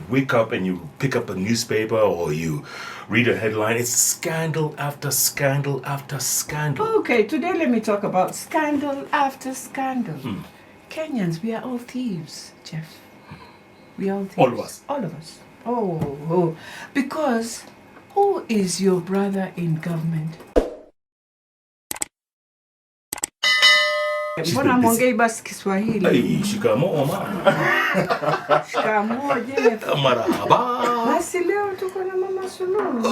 wake up and you pick up a newspaper or you read a headline, it's scandal after scandal after scandal. Okay, today let me talk about scandal after scandal. Kenyans, we are all thieves, Jeff. We are all thieves. All of us. All of us. Oh. Because who is your brother in government? Mbona mwongei basi Kiswahili? Hey, shikamoo mama. Shikamoo Jeff. Marahaba. Basi leo tuko na Mama Suluhu.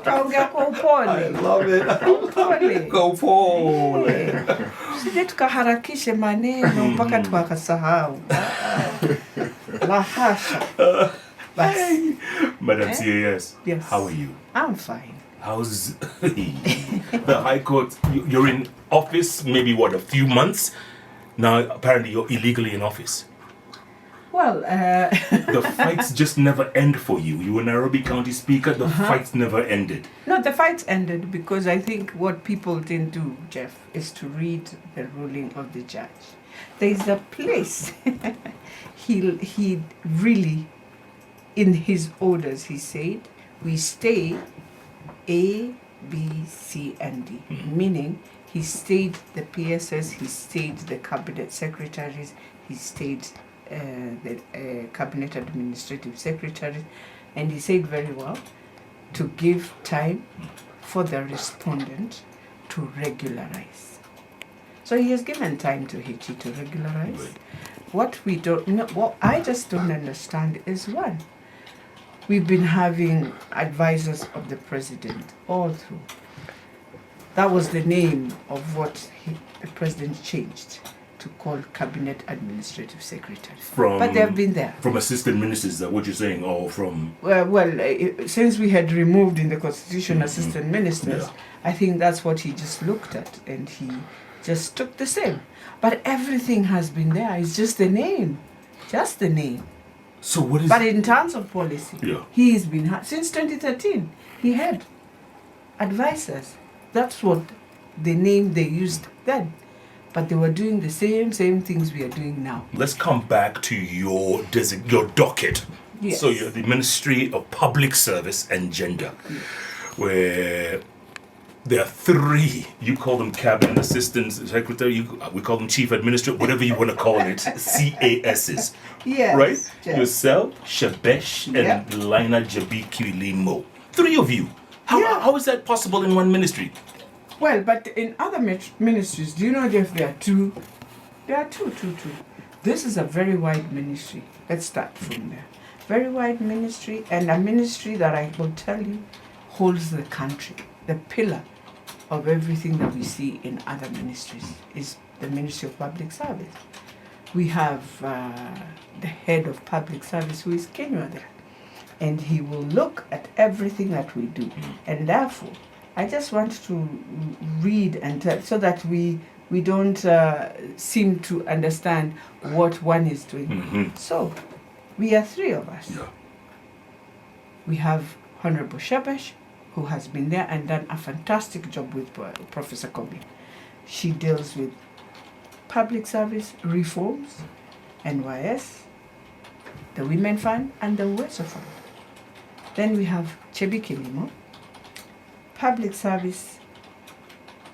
Tuongea kwa upole. I love it. Upole. Go pole. Sije tukaharakishe maneno mpaka tukasahau. La hasha. Basi. Madam CAS, Yes. how are you? I'm fine. How's the High Court? You're in office maybe, a few months? Now, apparently you're illegally in office. Well, The fights just never end for you. You were Nairobi County Speaker, the fights never ended. no, the fights ended because I think what people didn't do, Jeff, is to read the ruling of the judge. There's a place he really, in his orders, he said, we stay A, B, C, and D. Meaning, he stayed the PSS, he stayed the cabinet secretaries, he stayed the cabinet administrative secretaries, and he said very well to give time for the respondent to regularize. So he has given time to Hichi to regularize. Right. What we don't know, what I just don't understand is one. We've been having advisors of the president all through. That was the name of what the president changed to call cabinet administrative secretaries. But they've been there. From assistant ministers, is that what you're saying? Or from... Since we had removed in the constitution assistant ministers, I think that's what he just looked at and he just took the same. But everything has been there. It's just the name. Just the name. So what is... But in terms of policy, he's been, since 2013, he had advisors. That's what the name they used then. But they were doing the same things we are doing now. Let's come back to your docket. Yes. So you're the Ministry of Public Service and Gender, where there are three, you call them cabinet assistants, secretary, we call them chief administrator, whatever you want to call it, CASs. Yes. Right? Yes. Yourself, Shabesh, and Lina Jabiki Limo. Three of you. How is that possible in one ministry? Well, but in other ministries, do you know if there are two? There are two. This is a very wide ministry. Let's start from there. Very wide ministry, and a ministry that I will tell you holds the country. The pillar of everything that we see in other ministries is the Ministry of Public Service. We have the head of public service, who is Kenyatta, and he will look at everything that we do. And therefore, I just want to read and tell, so that we don't seem to understand what one is doing. So, we are three of us. Yeah. We have Honorable Shabesh, who has been there and done a fantastic job with Professor Kobi. She deals with public service reforms, NYS, the Women Fund, and the Weso Fund. Then we have Chebi Kilimo, public service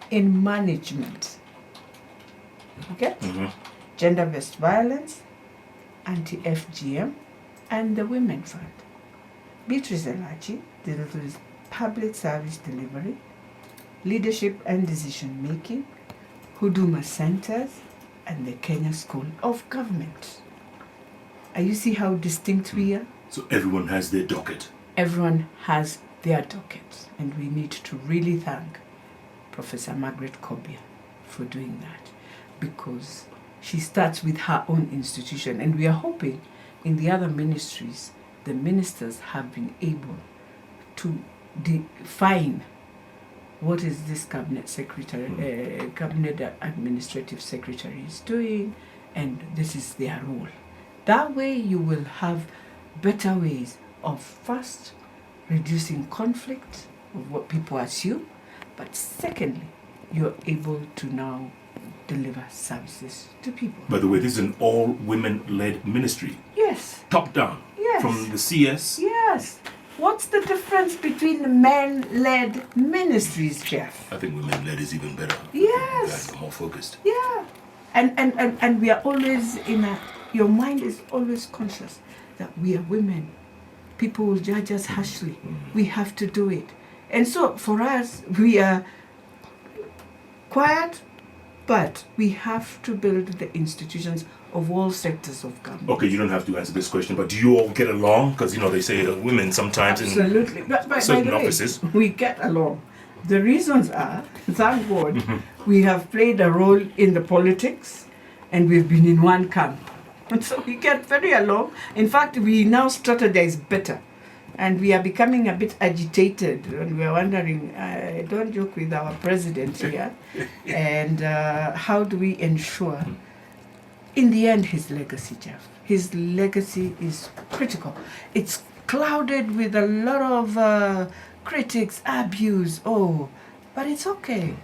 in management. Okay? Gender-based violence, anti-FGM, and the Women Fund. Beatrice Elachi deals with public service delivery, leadership and decision making, Huduma centers, and the Kenya School of Government. You see how distinct we are? So everyone has their docket. Everyone has their dockets, and we need to really thank Professor Margaret Kobia for doing that, because she starts with her own institution, and we are hoping in the other ministries the ministers have been able to define what is this cabinet secretary, cabinet administrative secretary is doing, and this is their role. That way you will have better ways of first reducing conflict of what people assume, but secondly, you're able to now deliver services to people. By the way, this is an all-women-led ministry. Yes. Top down. Yes. From the CS. Yes. What's the difference between the men-led ministries, Jeff? I think women-led is even better. Yes. Guys are more focused. Yeah. And we are always your mind is always conscious that we are women. People will judge us harshly. We have to do it. And so for us, we are quiet, but we have to build the institutions of all sectors of government. Okay, you don't have to answer this question, but do you all get along? Because, they say women sometimes Absolutely. in But certain by the way, offices. we get along. The reasons are, thank God, we have played a role in the politics and we've been in one camp. And so we get very along. In fact, we now strategize better. And we are becoming a bit agitated. And we are wondering, don't joke with our president here. And how do we ensure, in the end, his legacy, Jeff? His legacy is critical. It's clouded with a lot of critics, abuse. But it's okay.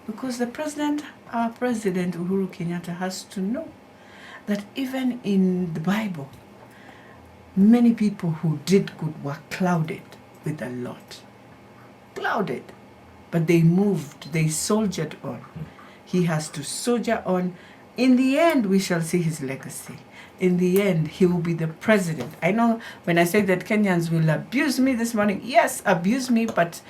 Because our president, Uhuru Kenyatta, has to know that even in the Bible, many people who did good were clouded with a lot. Clouded. But they moved, they soldiered on. He has to soldier on. In the end, we shall see his legacy. In the end, he will be the president. I know when I say that Kenyans will abuse me this morning, yes, abuse me, but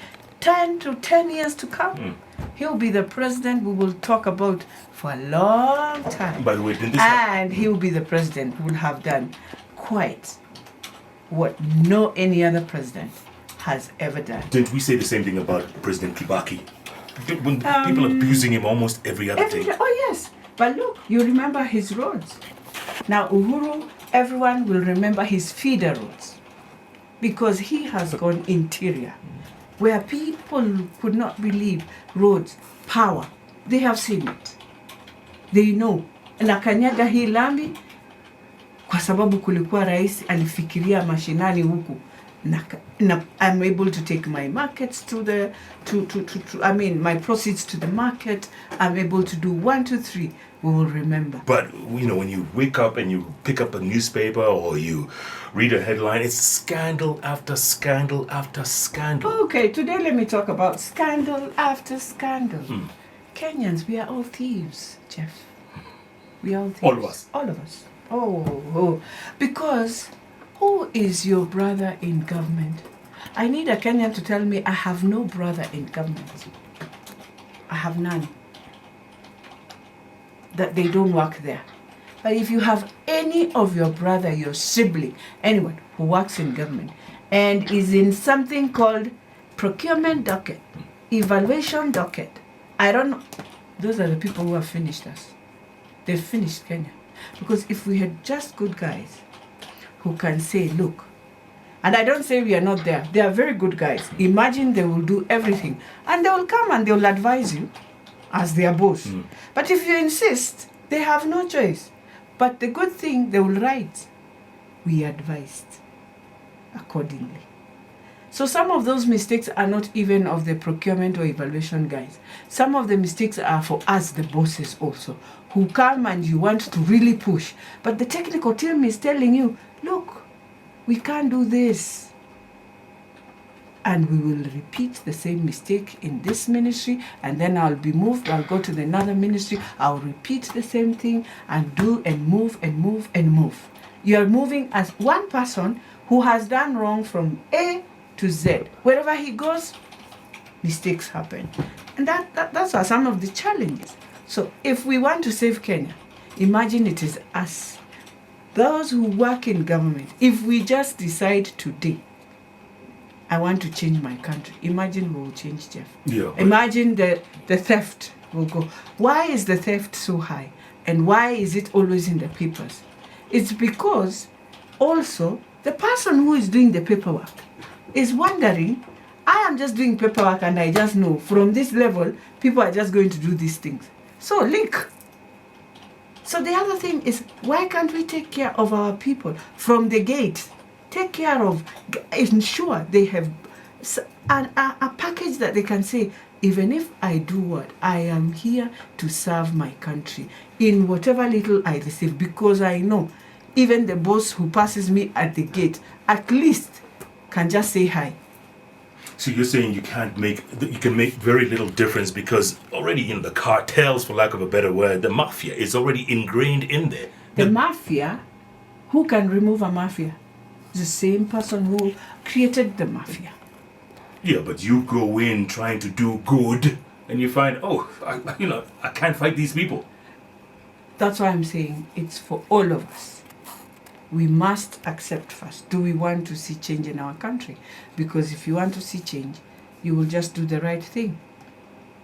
10 to 10 years to come, he'll be the president we will talk about for a long time. By the way, and he will be the president who will have done quite what no any other president has ever done. Didn't we say the same thing about President Kibaki? When people abusing him almost every other day. Oh yes, but look, you remember his roads. Now Uhuru, everyone will remember his feeder roads because he has gone interior where people could not believe roads, power. They have seen it. They know. Na kanyaga hii lami kwa sababu kulikuwa rais alifikiria mashinani huku. I'm able to take my markets my proceeds to the market. I'm able to do 1, 2, 3. We will remember. But, when you wake up and you pick up a newspaper or you read a headline, it's scandal after scandal after scandal. Okay, today let me talk about scandal after scandal. Kenyans, we are all thieves, Jeff. We are all thieves. All of us. All of us. Oh. Because who is your brother in government? I need a Kenyan to tell me I have no brother in government. I have none. That they don't work there. But if you have any of your brother, your sibling, anyone who works in government and is in something called procurement docket, evaluation docket, I don't know. Those are the people who have finished us. They've finished Kenya. Because if we had just good guys who can say, look, and I don't say we are not there. They are very good guys. Imagine they will do everything. And they will come and they will advise you as their boss. But if you insist, they have no choice. But the good thing, they will write, we advised accordingly. So some of those mistakes are not even of the procurement or evaluation guys. Some of the mistakes are for us, the bosses also, who come and you want to really push. But the technical team is telling you, look, we can't do this. And we will repeat the same mistake in this ministry, and then I'll be moved, I'll go to another ministry, I'll repeat the same thing and do and move and move and move. You're moving as one person who has done wrong from A to Z. Wherever he goes, mistakes happen. And that's some of the challenges. So if we want to save Kenya, imagine it is us, those who work in government. If we just decide today, I want to change my country. Imagine we will change, Jeff. Yeah. Imagine the theft will go. Why is the theft so high? And why is it always in the papers? It's because also the person who is doing the paperwork is wondering, I am just doing paperwork and I just know from this level, people are just going to do these things. So leak. So the other thing is, why can't we take care of our people from the gate? Take care of, ensure they have a package that they can say, even if I do what, I am here to serve my country in whatever little I receive, because I know even the boss who passes me at the gate at least can just say hi. So you're saying you can make very little difference because already the cartels, for lack of a better word, the mafia is already ingrained in there. The mafia, who can remove a mafia? The same person who created the mafia. Yeah, but you go in trying to do good and you find, I can't fight these people. That's why I'm saying it's for all of us. We must accept first. Do we want to see change in our country? Because if you want to see change, you will just do the right thing.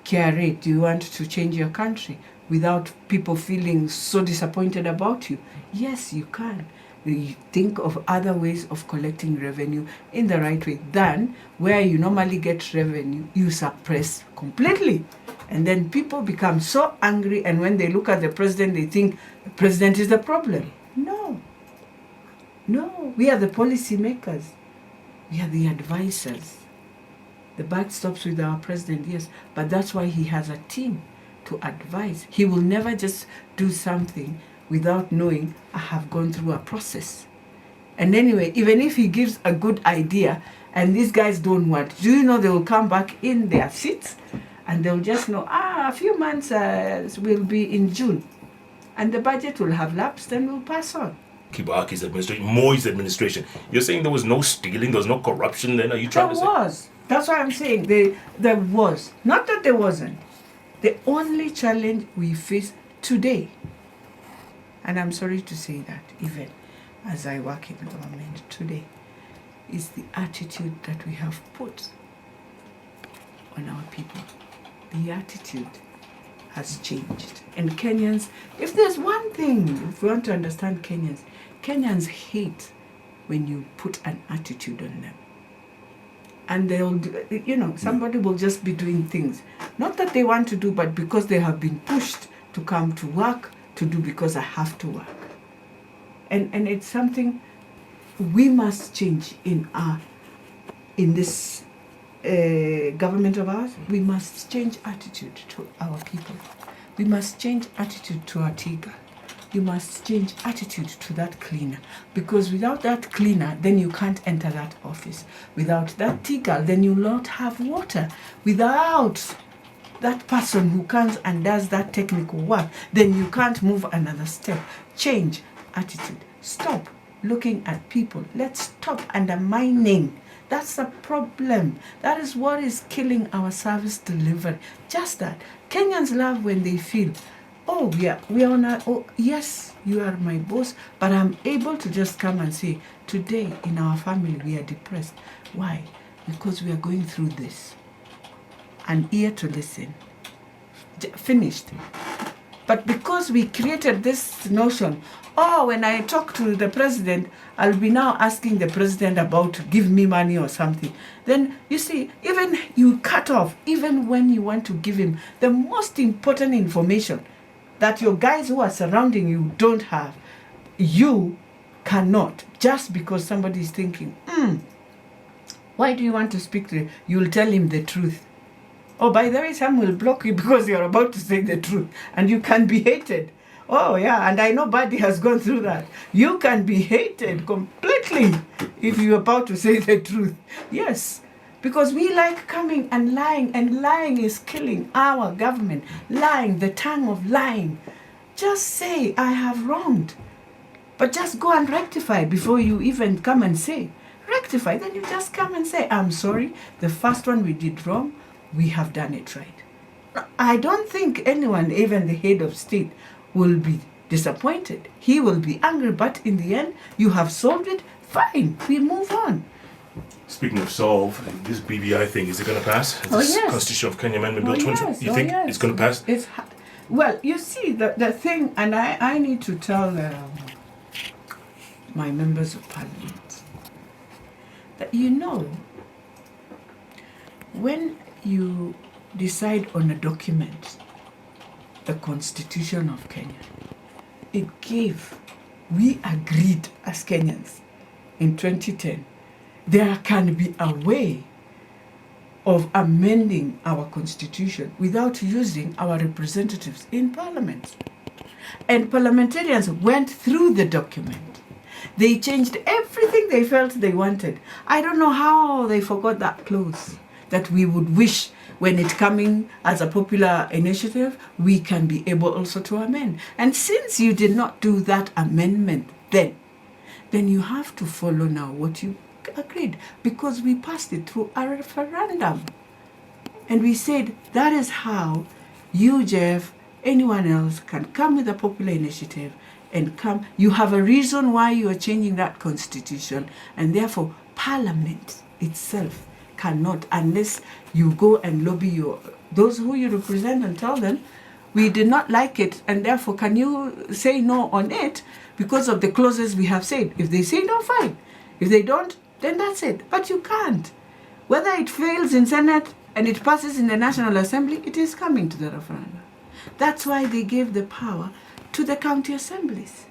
Care, do you want to change your country without people feeling so disappointed about you? Yes, you can. You think of other ways of collecting revenue in the right way than where you normally get revenue, you suppress completely. And then people become so angry, and when they look at the president, they think the president is the problem. No, we are the policy makers. We are the advisors. The buck stops with our president, yes, but that's why he has a team to advise. He will never just do something without knowing I have gone through a process. And anyway, even if he gives a good idea and these guys don't want, do you know they will come back in their seats and they'll just know, a few months will be in June and the budget will have lapsed and we'll pass on. Kibaki's administration, Moi's administration. You're saying there was no stealing, there was no corruption then? Are you trying to say? There was. That's why I'm saying there was. Not that there wasn't. The only challenge we face today, and I'm sorry to say that even as I work in government today, is the attitude that we have put on our people. The attitude has changed. And Kenyans, if there's one thing, if we want to understand Kenyans hate when you put an attitude on them. And they'll, somebody will just be doing things. Not that they want to do, but because they have been pushed to come to work, to do because I have to work. And it's something we must change in this government of ours. We must change attitude to our people. We must change attitude to our tigger. You must change attitude to that cleaner. Because without that cleaner, then you can't enter that office. Without that tigger, then you'll not have water. Without that person who comes and does that technical work, then you can't move another step. Change attitude. Stop looking at people. Let's stop undermining. That's the problem. That is what is killing our service delivery. Just that. Kenyans love when they feel, we are on yes, you are my boss, but I'm able to just come and say, today in our family we are depressed. Why? Because we are going through this. An ear to listen. Finished. But because we created this notion, when I talk to the president, I'll be now asking the president about give me money or something. Then, you see, even you cut off, even when you want to give him the most important information that your guys who are surrounding you don't have, you cannot, just because somebody is thinking, why do you want to speak to him? You'll tell him the truth. Oh, by the way, some will block you because you're about to say the truth and you can be hated. Oh, yeah, and I know Buddy has gone through that. You can be hated completely if you're about to say the truth. Yes, because we like coming and lying is killing our government. Lying, the tongue of lying. Just say, I have wronged. But just go and rectify before you even come and say. Rectify, then you just come and say, I'm sorry, the first one we did wrong, we have done it right. I don't think anyone, even the head of state, will be disappointed. He will be angry, but in the end, you have solved it. Fine, we move on. Speaking of solve, this BBI thing, is it going to pass? This yes. Constitution of Kenya Amendment Bill 20. Yes. You think yes. it's going to pass? Well, you see, the thing, and I need to tell my members of parliament that, when you decide on a document, the Constitution of Kenya, we agreed as Kenyans in 2010, there can be a way of amending our constitution without using our representatives in parliament. And parliamentarians went through the document. They changed everything they felt they wanted. I don't know how they forgot that clause that we would wish when it coming as a popular initiative, we can be able also to amend. And since you did not do that amendment then you have to follow now what you agreed, because we passed it through a referendum. And we said that is how you, Jeff, anyone else can come with a popular initiative and come. You have a reason why you are changing that constitution, and therefore Parliament itself cannot, unless you go and lobby those who you represent and tell them, we did not like it, and therefore can you say no on it because of the clauses we have said. If they say no, fine. If they don't, then that's it. But you can't. Whether it fails in Senate and it passes in the National Assembly, it is coming to the referendum. That's why they gave the power to the county assemblies.